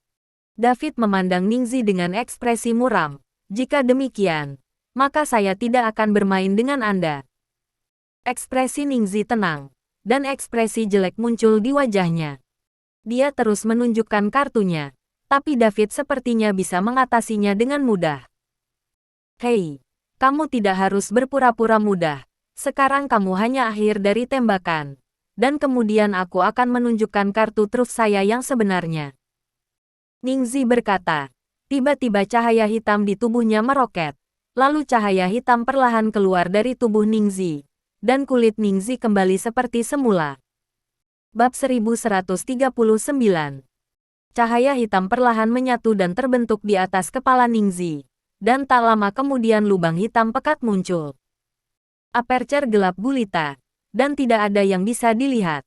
David memandang Ningzi dengan ekspresi muram. Jika demikian, maka saya tidak akan bermain dengan Anda. Ekspresi Ningzi tenang, dan ekspresi jelek muncul di wajahnya. Dia terus menunjukkan kartunya, tapi David sepertinya bisa mengatasinya dengan mudah. Hei, kamu tidak harus berpura-pura mudah. Sekarang kamu hanya akhir dari tembakan. Dan kemudian aku akan menunjukkan kartu truf saya yang sebenarnya. Ningzi berkata, Tiba-tiba cahaya hitam di tubuhnya meroket. Lalu cahaya hitam perlahan keluar dari tubuh Ningzi. Dan kulit Ningzi kembali seperti semula. Bab 1139. Cahaya hitam perlahan menyatu dan terbentuk di atas kepala Ningzi. Dan tak lama kemudian lubang hitam pekat muncul. Aperture gelap gulita. Dan tidak ada yang bisa dilihat.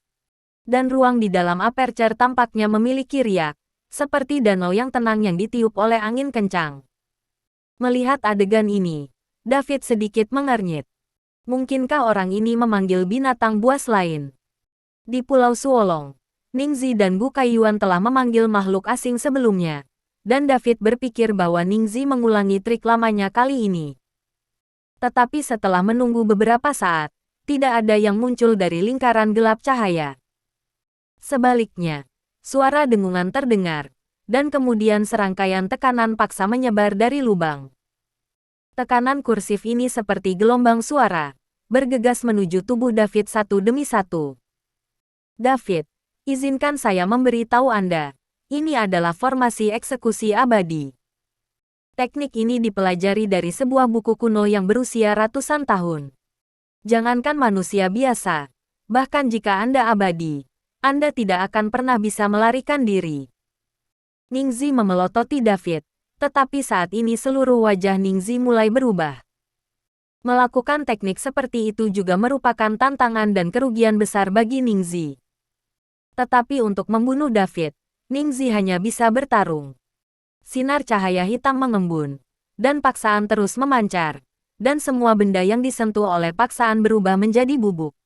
Dan ruang di dalam aperture tampaknya memiliki riak. Seperti danau yang tenang yang ditiup oleh angin kencang. Melihat adegan ini, David sedikit mengernyit. Mungkinkah orang ini memanggil binatang buas lain? Di Pulau Suolong, Ningzi dan Gu Kaiyuan telah memanggil makhluk asing sebelumnya. Dan David berpikir bahwa Ningzi mengulangi trik lamanya kali ini. Tetapi setelah menunggu beberapa saat, tidak ada yang muncul dari lingkaran gelap cahaya. Sebaliknya, suara dengungan terdengar, dan kemudian serangkaian tekanan paksa menyebar dari lubang. Tekanan kursif ini seperti gelombang suara, bergegas menuju tubuh David satu demi satu. David, izinkan saya memberitahu Anda, ini adalah formasi eksekusi abadi. Teknik ini dipelajari dari sebuah buku kuno yang berusia ratusan tahun. Jangankan manusia biasa, bahkan jika Anda abadi, Anda tidak akan pernah bisa melarikan diri. Ningzi memelototi David, tetapi saat ini seluruh wajah Ningzi mulai berubah. Melakukan teknik seperti itu juga merupakan tantangan dan kerugian besar bagi Ningzi. Tetapi untuk membunuh David, Ningzi hanya bisa bertarung. Sinar cahaya hitam mengembun, dan paksaan terus memancar, dan semua benda yang disentuh oleh paksaan berubah menjadi bubuk.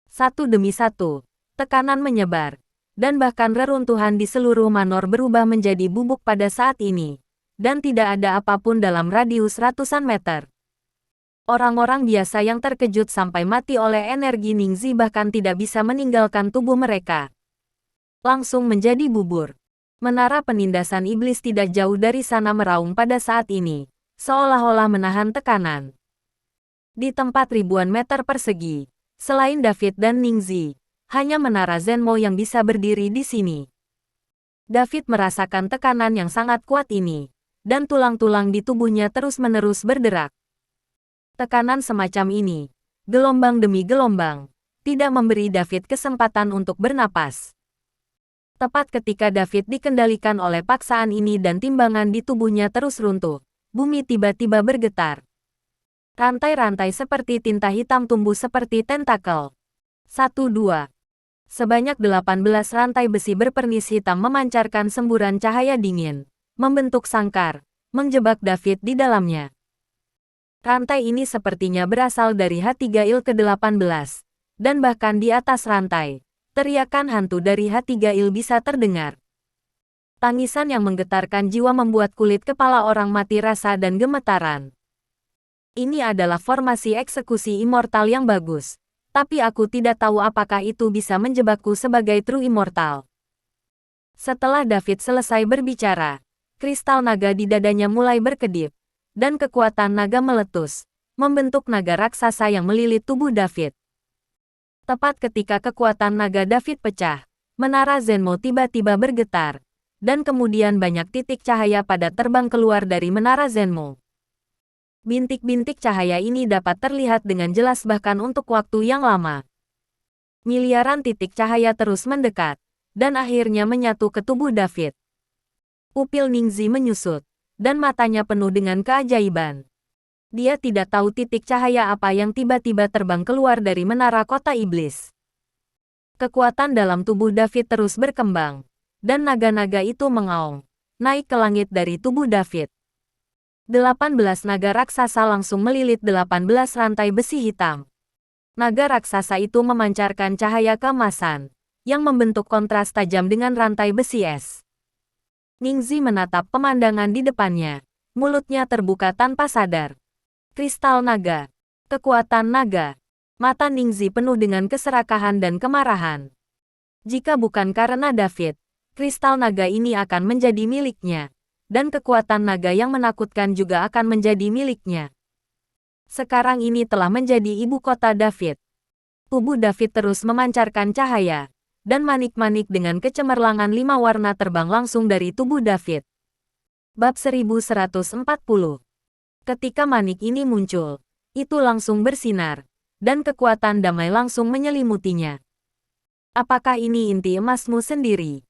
Satu demi satu, tekanan menyebar, dan bahkan reruntuhan di seluruh manor berubah menjadi bubuk pada saat ini, dan tidak ada apapun dalam radius ratusan meter. Orang-orang biasa yang terkejut sampai mati oleh energi Ningzi bahkan tidak bisa meninggalkan tubuh mereka. Langsung menjadi bubur. Menara penindasan iblis tidak jauh dari sana meraung pada saat ini, seolah-olah menahan tekanan. Di tempat ribuan meter persegi, selain David dan Ningzi, hanya menara Zenmo yang bisa berdiri di sini. David merasakan tekanan yang sangat kuat ini, dan tulang-tulang di tubuhnya terus-menerus berderak. Tekanan semacam ini, gelombang demi gelombang, tidak memberi David kesempatan untuk bernapas. Tepat ketika David dikendalikan oleh paksaan ini dan timbangan di tubuhnya terus runtuh, bumi tiba-tiba bergetar. Rantai-rantai seperti tinta hitam tumbuh seperti tentakel. 1-2. Sebanyak 18 rantai besi berpernis hitam memancarkan semburan cahaya dingin, membentuk sangkar, menjebak David di dalamnya. Rantai ini sepertinya berasal dari H3Il ke-18, dan bahkan di atas rantai, teriakan hantu dari H3Il bisa terdengar. Tangisan yang menggetarkan jiwa membuat kulit kepala orang mati rasa dan gemetaran. Ini adalah formasi eksekusi immortal yang bagus. Tapi aku tidak tahu apakah itu bisa menjebakku sebagai True Immortal. Setelah David selesai berbicara, kristal naga di dadanya mulai berkedip, dan kekuatan naga meletus, membentuk naga raksasa yang melilit tubuh David. Tepat ketika kekuatan naga David pecah, menara Zenmo tiba-tiba bergetar, dan kemudian banyak titik cahaya padat terbang keluar dari menara Zenmo. Bintik-bintik cahaya ini dapat terlihat dengan jelas bahkan untuk waktu yang lama. Miliaran titik cahaya terus mendekat, dan akhirnya menyatu ke tubuh David. Pupil Ningzi menyusut, dan matanya penuh dengan keajaiban. Dia tidak tahu titik cahaya apa yang tiba-tiba terbang keluar dari menara kota iblis. Kekuatan dalam tubuh David terus berkembang, dan naga-naga itu mengaung, naik ke langit dari tubuh David. 18 naga raksasa langsung melilit 18 rantai besi hitam. Naga raksasa itu memancarkan cahaya keemasan, yang membentuk kontras tajam dengan rantai besi es. Ningzi menatap pemandangan di depannya, mulutnya terbuka tanpa sadar. Kristal naga, kekuatan naga. Mata Ningzi penuh dengan keserakahan dan kemarahan. Jika bukan karena David, kristal naga ini akan menjadi miliknya. Dan kekuatan naga yang menakutkan juga akan menjadi miliknya. Sekarang ini telah menjadi ibu kota David. Tubuh David terus memancarkan cahaya, dan manik-manik dengan kecemerlangan 5 warna terbang langsung dari tubuh David. Bab 1140. Ketika manik ini muncul, itu langsung bersinar, dan kekuatan damai langsung menyelimutinya. Apakah ini inti emasmu sendiri?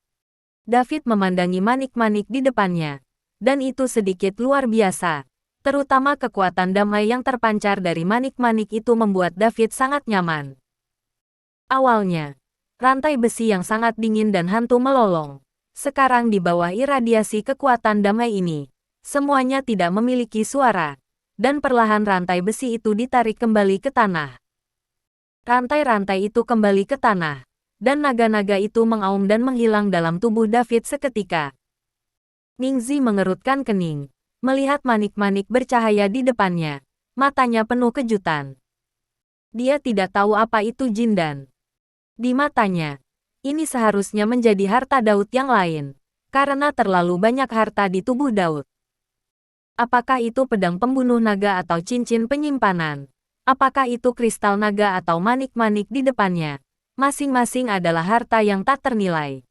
David memandangi manik-manik di depannya, dan itu sedikit luar biasa. Terutama kekuatan damai yang terpancar dari manik-manik itu membuat David sangat nyaman. Awalnya, rantai besi yang sangat dingin dan hantu melolong. Sekarang di bawah iradiasi kekuatan damai ini, semuanya tidak memiliki suara, dan perlahan rantai besi itu ditarik kembali ke tanah. Rantai-rantai itu kembali ke tanah, dan naga-naga itu mengaum dan menghilang dalam tubuh David seketika. Ningzi mengerutkan kening, melihat manik-manik bercahaya di depannya, matanya penuh kejutan. Dia tidak tahu apa itu Jindan. Di matanya, ini seharusnya menjadi harta Daud yang lain, karena terlalu banyak harta di tubuh Daud. Apakah itu pedang pembunuh naga atau cincin penyimpanan? Apakah itu kristal naga atau manik-manik di depannya? Masing-masing adalah harta yang tak ternilai.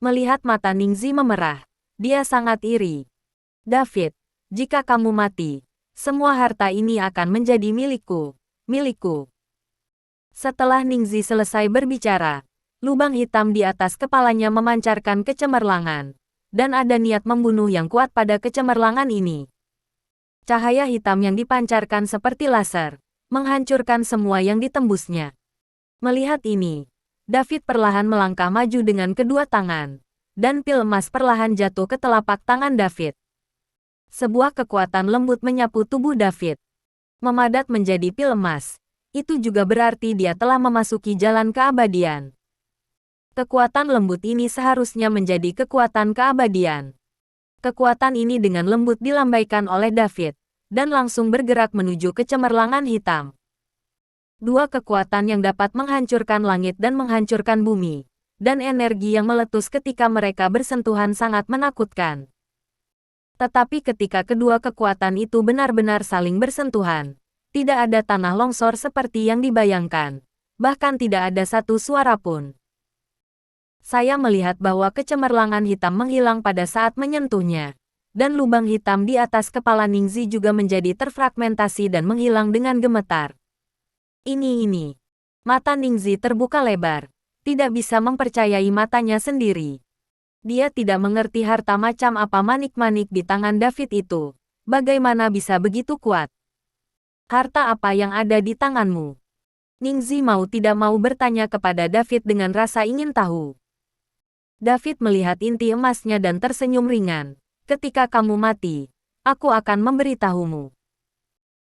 Melihat mata Ningzi memerah, dia sangat iri. David, jika kamu mati, semua harta ini akan menjadi milikku. Setelah Ningzi selesai berbicara, lubang hitam di atas kepalanya memancarkan kecemerlangan, dan ada niat membunuh yang kuat pada kecemerlangan ini. Cahaya hitam yang dipancarkan seperti laser, menghancurkan semua yang ditembusnya. Melihat ini, David perlahan melangkah maju dengan kedua tangan, dan pil emas perlahan jatuh ke telapak tangan David. Sebuah kekuatan lembut menyapu tubuh David, memadat menjadi pil emas. Itu juga berarti dia telah memasuki jalan keabadian. Kekuatan lembut ini seharusnya menjadi kekuatan keabadian. Kekuatan ini dengan lembut dilambaikan oleh David, dan langsung bergerak menuju kecemerlangan hitam. Dua kekuatan yang dapat menghancurkan langit dan menghancurkan bumi, dan energi yang meletus ketika mereka bersentuhan sangat menakutkan. Tetapi ketika kedua kekuatan itu benar-benar saling bersentuhan, tidak ada tanah longsor seperti yang dibayangkan. Bahkan tidak ada satu suara pun. Saya melihat bahwa kecemerlangan hitam menghilang pada saat menyentuhnya. Dan lubang hitam di atas kepala Ningzi juga menjadi terfragmentasi dan menghilang dengan gemetar. Ini. Mata Ningzi terbuka lebar. Tidak bisa mempercayai matanya sendiri. Dia tidak mengerti harta macam apa manik-manik di tangan David itu. Bagaimana bisa begitu kuat? Harta apa yang ada di tanganmu? Ningzi mau tidak mau bertanya kepada David dengan rasa ingin tahu. David melihat inti emasnya dan tersenyum ringan. Ketika kamu mati, aku akan memberitahumu.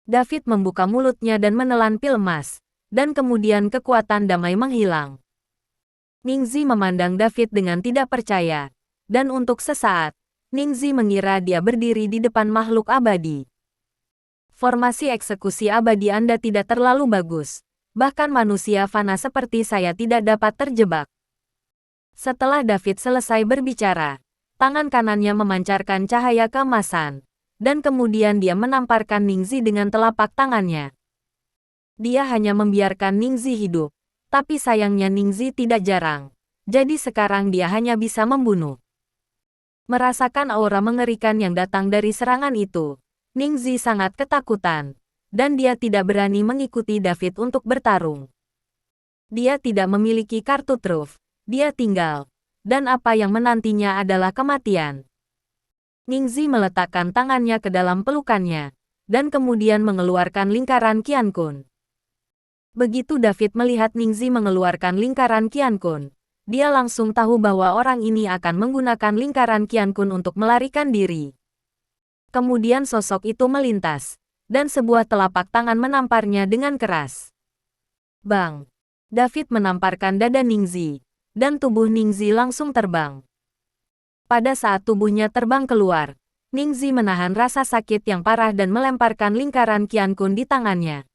David membuka mulutnya dan menelan pil emas, dan kemudian kekuatan damai menghilang. Ningzi memandang David dengan tidak percaya, dan untuk sesaat, Ningzi mengira dia berdiri di depan makhluk abadi. Formasi eksekusi abadi Anda tidak terlalu bagus. Bahkan manusia fana seperti saya tidak dapat terjebak. Setelah David selesai berbicara, tangan kanannya memancarkan cahaya keemasan, dan kemudian dia menamparkan Ningzi dengan telapak tangannya. Dia hanya membiarkan Ningzi hidup, tapi sayangnya Ningzi tidak jarang. Jadi sekarang dia hanya bisa membunuh. Merasakan aura mengerikan yang datang dari serangan itu, Ningzi sangat ketakutan, dan dia tidak berani mengikuti David untuk bertarung. Dia tidak memiliki kartu truf, dia tinggal, dan apa yang menantinya adalah kematian. Ningzi meletakkan tangannya ke dalam pelukannya, dan kemudian mengeluarkan lingkaran Qiankun. Begitu David melihat Ningzi mengeluarkan lingkaran Qiankun, dia langsung tahu bahwa orang ini akan menggunakan lingkaran Qiankun untuk melarikan diri. Kemudian sosok itu melintas, dan sebuah telapak tangan menamparnya dengan keras. Bang! David menamparkan dada Ningzi, dan tubuh Ningzi langsung terbang. Pada saat tubuhnya terbang keluar, Ningzi menahan rasa sakit yang parah dan melemparkan lingkaran Qiankun di tangannya.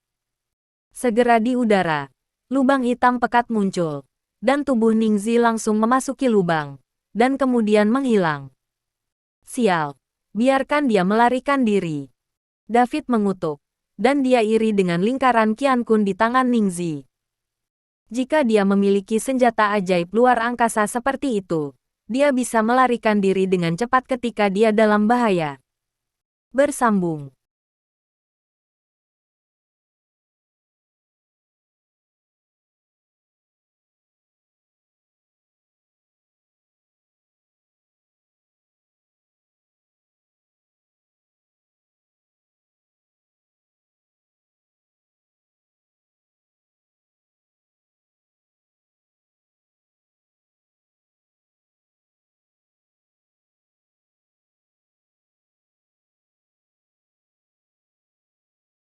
Segera di udara, lubang hitam pekat muncul, dan tubuh Ningzi langsung memasuki lubang, dan kemudian menghilang. Sial! Biarkan dia melarikan diri. David mengutuk, dan dia iri dengan lingkaran Qiankun di tangan Ningzi. Jika dia memiliki senjata ajaib luar angkasa seperti itu, Dia bisa melarikan diri dengan cepat ketika dia dalam bahaya. Bersambung.